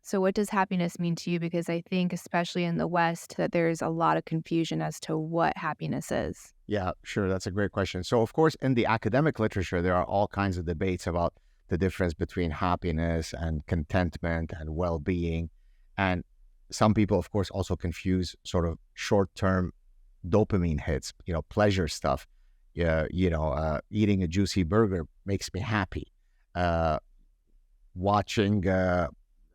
So what does happiness mean to you? Because I think, especially in the West, that there's a lot of confusion as to what happiness is. Yeah, sure. That's a great question. So, of course, in the academic literature, there are all kinds of debates about the difference between happiness and contentment and well-being. And some people, of course, also confuse sort of short-term dopamine hits, pleasure stuff. Yeah, eating a juicy burger makes me happy. Uh, Watching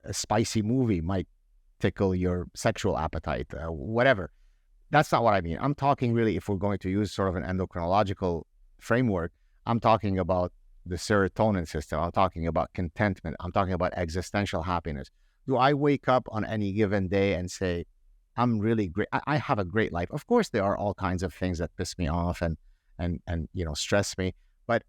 a spicy movie might tickle your sexual appetite, whatever. That's not what I mean. I'm talking really, if we're going to use sort of an endocrinological framework, I'm talking about the serotonin system. I'm talking about contentment. I'm talking about existential happiness. Do I wake up on any given day and say, I'm really great. I have a great life. Of course, there are all kinds of things that piss me off and stress me. But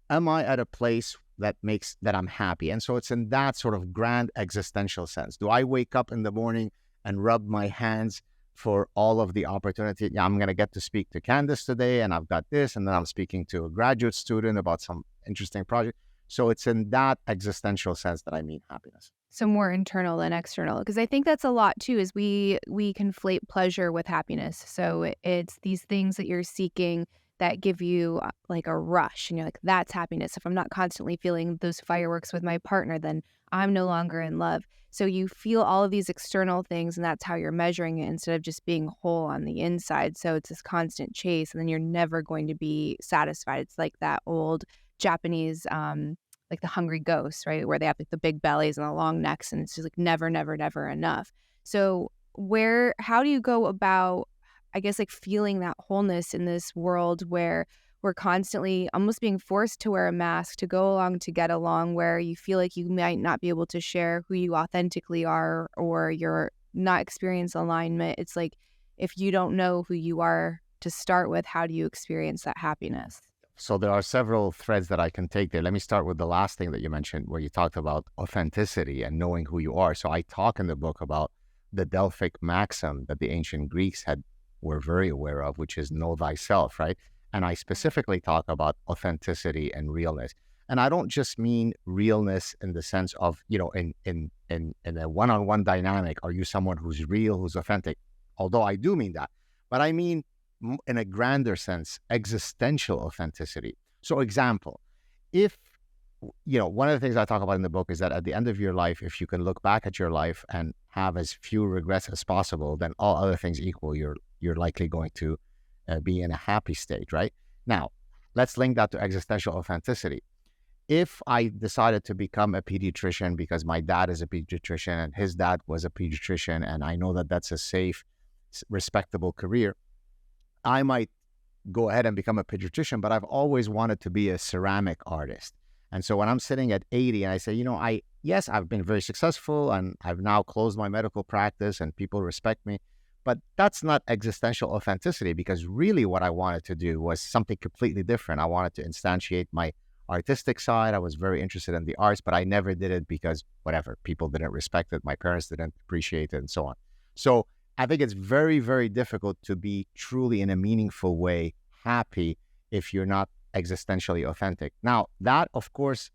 am I at a place that makes that I'm happy? And so it's in that sort of grand existential sense. Do I wake up in the morning and rub my hands for all of the opportunity? Yeah, I'm going to get to speak to Candace today, and I've got this, and then I'm speaking to a graduate student about some interesting project. So it's in that existential sense that I mean happiness. So more internal than external, because I think that's a lot too, is we conflate pleasure with happiness. So it's these things that you're seeking that give you like a rush, and you're like, that's happiness. If I'm not constantly feeling those fireworks with my partner, then I'm no longer in love. So you feel all of these external things, and that's how you're measuring it instead of just being whole on the inside. So it's this constant chase, and then you're never going to be satisfied. It's like that old Japanese like the hungry ghosts, right? Where they have like the big bellies and the long necks, and it's just like never, never, never enough. So how do you go about, I guess, like feeling that wholeness in this world where we're constantly almost being forced to wear a mask to go along to get along, where you feel like you might not be able to share who you authentically are, or you're not experience alignment. It's like, if you don't know who you are to start with, how do you experience that happiness? So there are several threads that I can take there. Let me start with the last thing that you mentioned, where you talked about authenticity and knowing who you are. So I talk in the book about the Delphic maxim that the ancient Greeks were very aware of, which is know thyself, right? And I specifically talk about authenticity and realness. And I don't just mean realness in the sense of, in a one-on-one dynamic, are you someone who's real, who's authentic? Although I do mean that. But I mean, in a grander sense, existential authenticity. So example, if, one of the things I talk about in the book is that at the end of your life, if you can look back at your life and have as few regrets as possible, then all other things equal, you're likely going to be in a happy state, right? Now, let's link that to existential authenticity. If I decided to become a pediatrician because my dad is a pediatrician and his dad was a pediatrician, and I know that that's a safe, respectable career, I might go ahead and become a pediatrician, but I've always wanted to be a ceramic artist. And so when I'm sitting at 80 and I say, yes, I've been very successful and I've now closed my medical practice and people respect me, but that's not existential authenticity, because really what I wanted to do was something completely different. I wanted to instantiate my artistic side. I was very interested in the arts, but I never did it because whatever, people didn't respect it. My parents didn't appreciate it and so on. So I think it's very, very difficult to be truly in a meaningful way happy if you're not existentially authentic. Now, that, of course,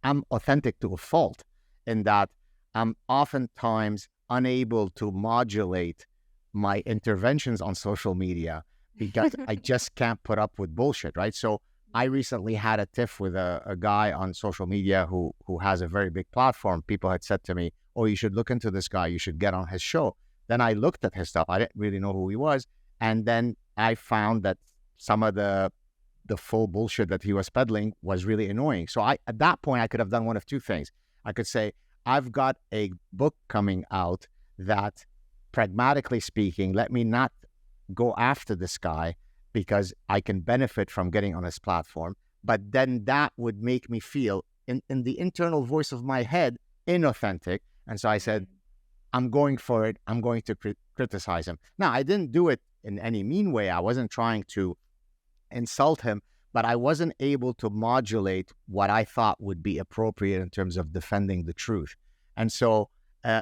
I'm authentic to a fault in that I'm oftentimes unable to modulate my interventions on social media because I just can't put up with bullshit, right? So I recently had a tiff with a guy on social media who has a very big platform. People had said to me, oh, you should look into this guy. You should get on his show. Then I looked at his stuff. I didn't really know who he was. And then I found that some of the full bullshit that he was peddling was really annoying. So at that point, I could have done one of two things. I could say, I've got a book coming out that, pragmatically speaking, let me not go after this guy because I can benefit from getting on his platform. But then that would make me feel, in the internal voice of my head, inauthentic. And so I said, I'm going for it. I'm going to criticize him. Now, I didn't do it in any mean way. I wasn't trying to insult him, but I wasn't able to modulate what I thought would be appropriate in terms of defending the truth. And so,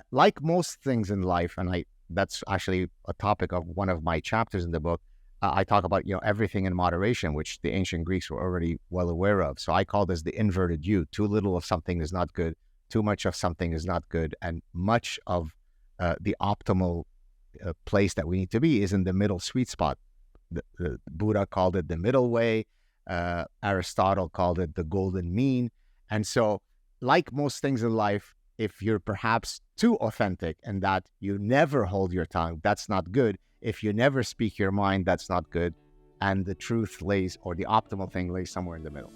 like most things in life, and that's actually a topic of one of my chapters in the book, I talk about, everything in moderation, which the ancient Greeks were already well aware of. So I call this the inverted U. Too little of something is not good. Too much of something is not good, and much of the optimal place that we need to be is in the middle sweet spot. The Buddha called it the middle way. Aristotle called it the golden mean. And so, like most things in life, if you're perhaps too authentic and that you never hold your tongue, that's not good. If you never speak your mind, that's not good. And the truth lays, or the optimal thing lays somewhere in the middle.